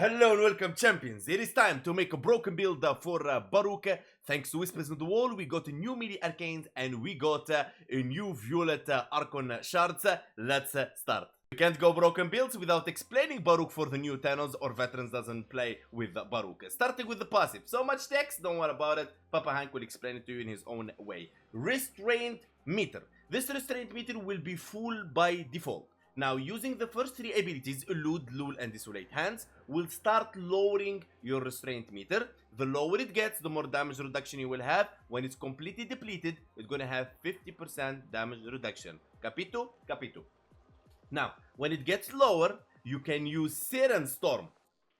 Hello and welcome, champions. It is time to make a broken build for Baruuk. Thanks to Whispers on the Wall, we got a new melee arcanes and we got a new violet Archon Shards. Let's start. We can't go broken builds without explaining Baruuk for the new Thanos or veterans doesn't play with Baruuk. Starting with the passive. So much text, don't worry about it. Papa Hank will explain it to you in his own way. Restraint meter. This restraint meter will be full by default. Now, using the first three abilities, Elude, Lul, and Desolate Hands, will start lowering your restraint meter. The lower it gets, the more damage reduction you will have. When it's completely depleted, it's gonna have 50% damage reduction. Capito? Capito. Now, when it gets lower, you can use Siren Storm,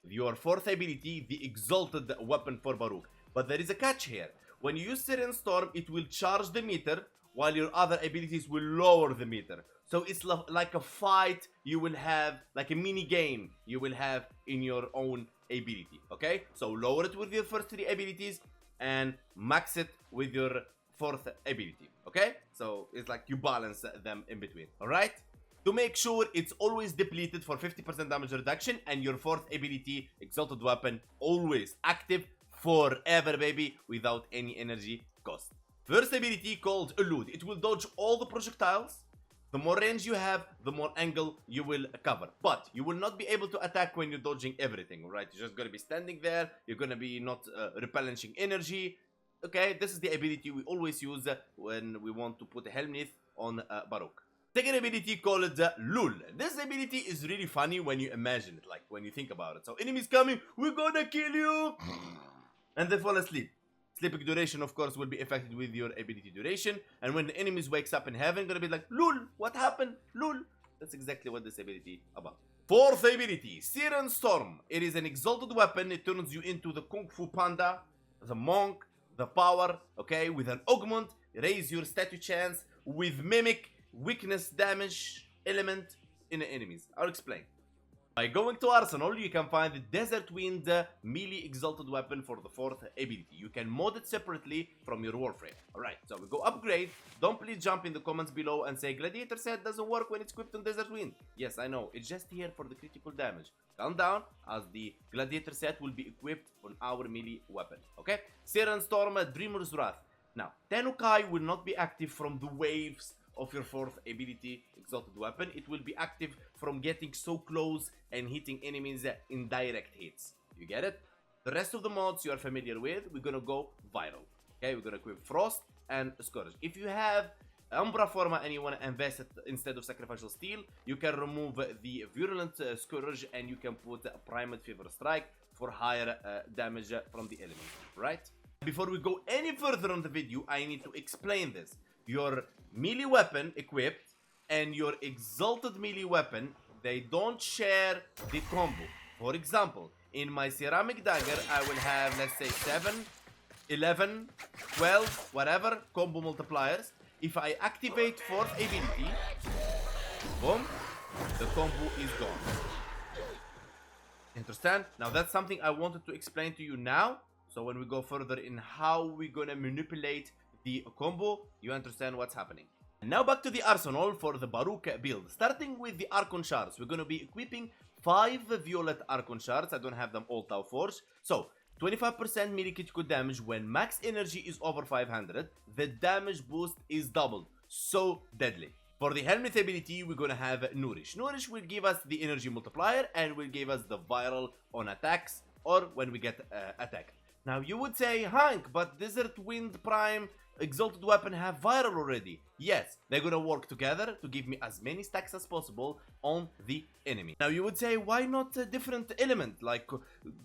your fourth ability, the exalted weapon for Baruuk. But there is a catch here. When you use Siren Storm, it will charge the meter, while your other abilities will lower the meter. So it's like a fight you will have, like a mini game you will have in your own ability, okay? So lower it with your first three abilities and max it with your fourth ability, okay? So it's like you balance them in between, alright? To make sure it's always depleted for 50% damage reduction and your fourth ability, Exalted Weapon, always active forever, baby, without any energy cost. First ability called Elude. It will dodge all the projectiles. The more range you have, the more angle you will cover. But you will not be able to attack when you're dodging everything, right? You're just going to be standing there. You're going to be not replenishing energy. Okay, this is the ability we always use when we want to put a Helminth on Baruuk. Second ability called Lul. This ability is really funny when you imagine it, like when you think about it. So enemies coming, we're gonna kill you! And they fall asleep. Sleeping duration, of course, will be affected with your ability duration. And when the enemies wakes up in heaven, gonna be like, Lul, what happened? Lul. That's exactly what this ability about. Fourth ability, Siren Storm. It is an exalted weapon. It turns you into the Kung Fu Panda, the monk, the power, okay? With an augment, raise your statue chance with mimic, weakness damage element in the enemies. I'll explain. By going to Arsenal, you can find the Desert Wind melee exalted weapon for the fourth ability. You can mod it separately from your Warframe. Alright, so we go upgrade. Don't please jump in the comments below and say Gladiator set doesn't work when it's equipped on Desert Wind. Yes, I know, it's just here for the critical damage. Calm down, as the Gladiator set will be equipped on our melee weapon. Okay? Siren Storm, Dreamer's Wrath. Now, Tenukai will not be active from the waves of your fourth ability, Exalted Weapon. It will be active from getting so close and hitting enemies in direct hits. You get it? The rest of the mods you are familiar with, we're gonna go viral. Okay, we're gonna equip Frost and Scourge. If you have Umbra Forma and you wanna invest it instead of Sacrificial Steel, you can remove the Virulent Scourge and you can put Primed Fever Strike for higher damage from the enemy, right? Before we go any further on the video, I need to explain this. Your melee weapon equipped and your exalted melee weapon, they don't share the combo. For example, in my ceramic dagger, I will have, let's say, 7, 11, 12, whatever, combo multipliers. If I activate fourth ability, boom, the combo is gone. Understand? Now that's something I wanted to explain to you now. So when we go further in how we're gonna manipulate the combo, you understand what's happening. And now back to the arsenal for the Baruuk build. Starting with the Archon Shards, we're going to be equipping 5 violet Archon Shards. I don't have them all Tau Force. So, 25% melee critical damage when max energy is over 500. The damage boost is doubled. So deadly. For the Helminth ability, we're going to have Nourish. Nourish will give us the energy multiplier and will give us the viral on attacks or when we get attacked. Now you would say, Hank, but Desert Wind Prime Exalted Weapon have viral already. Yes, they're gonna work together to give me as many stacks as possible on the enemy. Now you would say, why not a different element like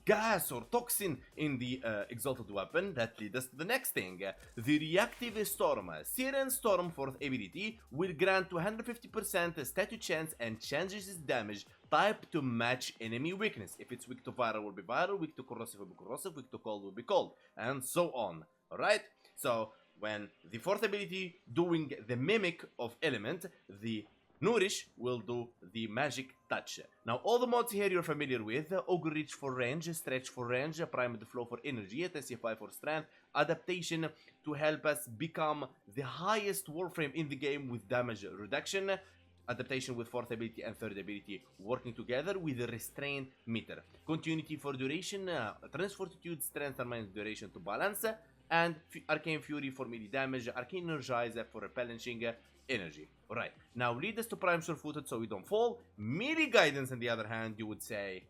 gas or toxin in the Exalted Weapon? That leads us to the next thing. The Reactive Storm. Siren Storm 4th ability will grant 250% statue chance and changes its damage type to match enemy weakness. If it's weak to viral, will be viral, weak to corrosive will be corrosive, weak to cold will be cold, and so on. Alright? So when the fourth ability doing the mimic of element, the Nourish will do the magic touch. Now all the mods here you're familiar with: Augur Reach for range, Stretch for range, Primed Flow for energy, Testify for strength, Adaptation to help us become the highest Warframe in the game with damage reduction, adaptation with fourth ability and third ability working together with a restrain meter. Continuity for duration, transfortitude, strength and minus duration to balance, and arcane fury for melee damage, arcane energize for replenishing energy. Alright, now lead us to prime sure-footed so we don't fall. Melee guidance on the other hand, you would say,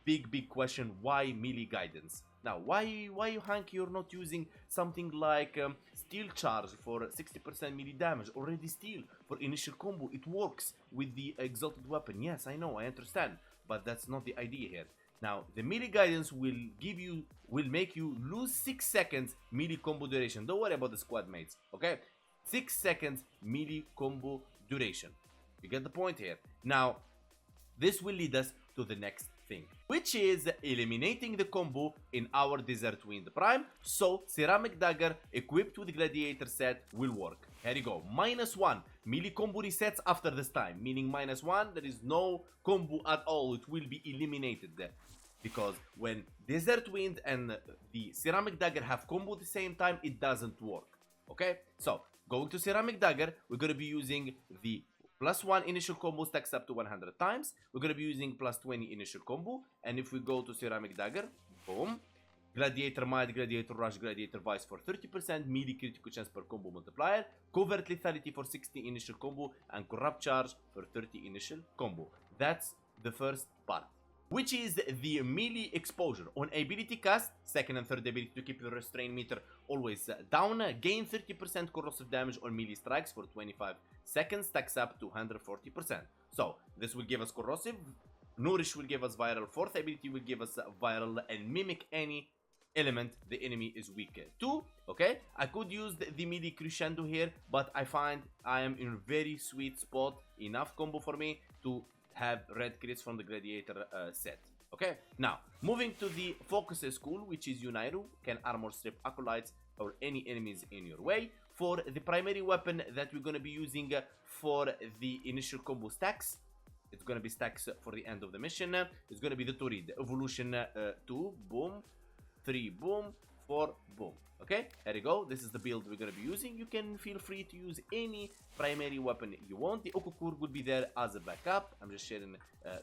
big question, why melee guidance? Now, why you Hank, you're not using something like steel charge for 60% melee damage? Already steel for initial combo, it works with the exalted weapon. Yes, I know, I understand, but that's not the idea here. Now, the melee guidance will make you lose 6 seconds melee combo duration. Don't worry about the squad mates, okay? 6 seconds melee combo duration. You get the point here. Now, this will lead us to the next thing, which is eliminating the combo in our Desert Wind Prime, so Ceramic Dagger equipped with Gladiator set will work. Here you go, -1 melee combo resets after this time, meaning -1, there is no combo at all, it will be eliminated because when Desert Wind and the Ceramic Dagger have combo at the same time, it doesn't work. Okay, so going to Ceramic Dagger, we're going to be using the +1 initial combo stacks up to 100 times. We're going to be using +20 initial combo. And if we go to Ceramic Dagger, boom. Gladiator Might, Gladiator Rush, Gladiator Vice for 30%, melee critical chance per combo multiplier, Covert Lethality for 60 initial combo, and Corrupt Charge for 30 initial combo. That's the first part, which is the melee exposure. On ability cast, second and third ability to keep your restraint meter always down, gain 30% corrosive damage on melee strikes for 25 seconds, stacks up to 140%. So, this will give us corrosive, Nourish will give us viral, fourth ability will give us viral, and mimic any element the enemy is weak to. Okay, I could use the melee crescendo here, but I find I am in a very sweet spot, enough combo for me to have red crits from the Gladiator set. Okay, now moving to the focus school, which is Unairu, can armor strip acolytes or any enemies in your way. For the primary weapon that we're going to be using for the initial combo stacks, it's going to be stacks for the end of the mission. It's going to be the Turid evolution 2 boom, 3 boom, 4 boom. Okay, there you go. This is the build we're going to be using. You can feel free to use any primary weapon you want. The Okukur will be there as a backup. I'm just sharing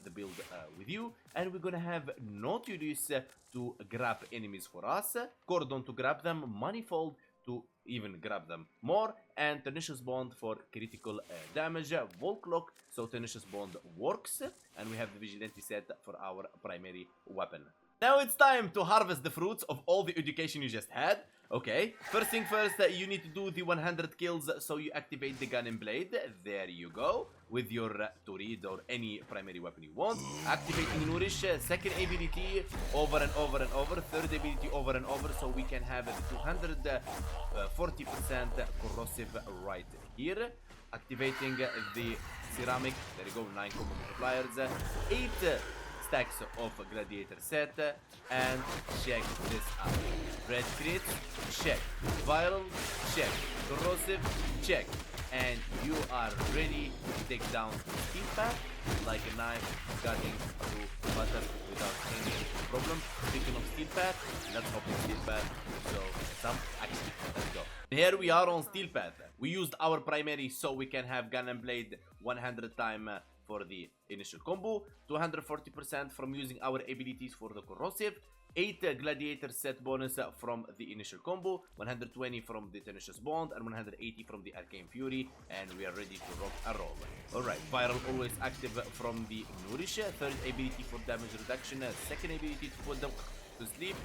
the build with you. And we're going to have Nautilus to grab enemies for us, Cordon to grab them, Manifold to even grab them more, and Tenacious Bond for critical damage, Volclock, so Tenacious Bond works, and we have the Vigilante set for our primary weapon. Now it's time to harvest the fruits of all the education you just had. Okay, first thing first, you need to do the 100 kills, so you activate the gun and blade. There you go, with your Turid or any primary weapon you want. Activating Nourish, second ability over and over and over, third ability over and over, so we can have the 240% corrosive right here. Activating the ceramic, there you go, 9 combo multipliers, 8 stacks of Gladiator set, and check this out. Red crit, check. Viral, check. Corrosive, check. And you are ready to take down Steel Path like a knife cutting through butter without any problem. Speaking of Steel Path, let's open Steel Path. So some action. Let's go. Here we are on Steel Path. We used our primary so we can have gun and blade 100 times for the initial combo, 240% from using our abilities for the corrosive, 8 Gladiator set bonus from the initial combo, 120 from the Tenacious Bond, and 180 from the Arcane Fury, and we are ready to rock and roll. Alright, Viral always active from the Nourish, third ability for damage reduction, second ability to put them to sleep,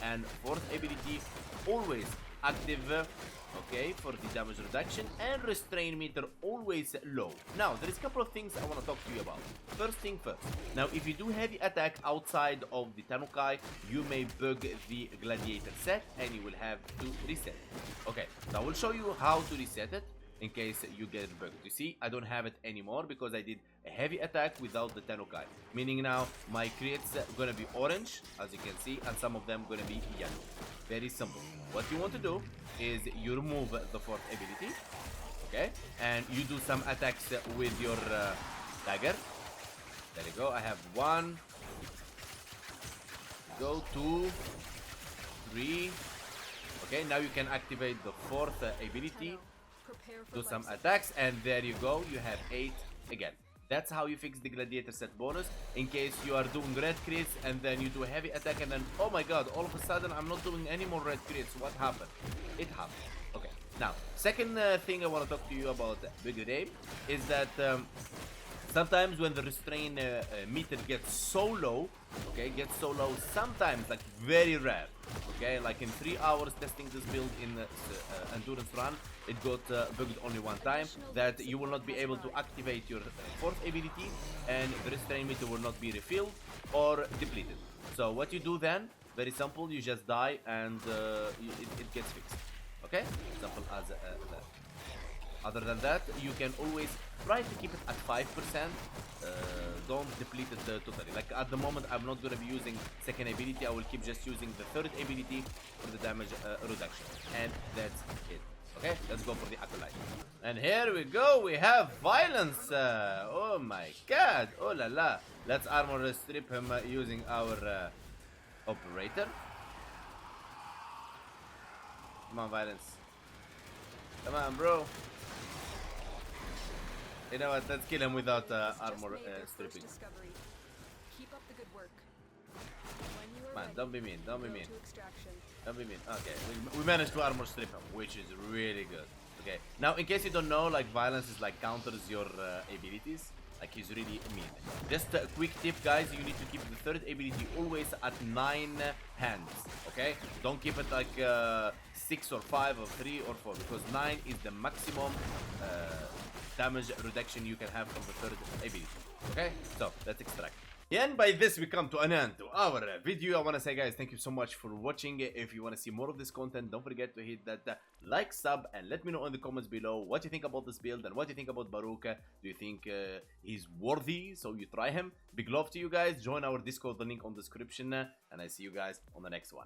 and fourth ability always active, okay, for the damage reduction, and restrain meter always low. Now, there is a couple of things I want to talk to you about. First thing first. Now, if you do heavy attack outside of the Tanukai, you may bug the Gladiator set, and you will have to reset it. Okay, so I will show you how to reset it in case you get bugged. You see, I don't have it anymore because I did a heavy attack without the Tanukai. Meaning now, my crits are gonna be orange, as you can see, and some of them gonna be yellow. Very simple. What you want to do is you remove the fourth ability, okay, and you do some attacks with your dagger. There you go. I have 1, go 2, 3. Okay, now you can activate the fourth ability. Do some attacks, and there you go. You have 8 again. That's how you fix the Gladiator set bonus, in case you are doing red crits and then you do a heavy attack and then, oh my god, all of a sudden I'm not doing any more red crits. What happened? It happened. Okay, now, second thing I want to talk to you about Bigger Aim is that sometimes when the restrain meter gets so low, okay, sometimes, like very rare, okay, like in 3 hours testing this build in endurance run, it got bugged only one time, that you will not be able to activate your fourth ability and the restrain meter will not be refilled or depleted. So what you do then, very simple, you just die and it gets fixed, okay, simple as that. Other than that, you can always try to keep it at 5%. Don't deplete it totally. Like at the moment, I'm not going to be using second ability. I will keep just using the third ability for the damage reduction. And that's it. Okay, let's go for the Acolyte. And here we go. We have Violence. Oh my god. Oh la la. Let's armor strip him using our Operator. Come on, Violence. Come on, bro. You know what, let's kill him without armor stripping. Keep up the good work. Man, don't be mean, don't be mean. Don't be mean. Okay, we managed to armor strip him, which is really good. Okay, now in case you don't know, like Violence is like counters your abilities. Like he's really mean. Just a quick tip, guys, you need to keep the third ability always at 9 hands. Okay, don't keep it like 6 or 5 or 3 or 4, because 9 is the maximum damage reduction you can have from the third ability. Okay, so let's extract. And by this we come to an end to our video. I want to say, guys, thank you so much for watching. If you want to see more of this content, don't forget to hit that like, sub, and let me know in the comments below what you think about this build and what you think about Baruuk. Do you think he's worthy so you try him? Big love to you guys. Join our Discord, the link on the description, and I see you guys on the next one.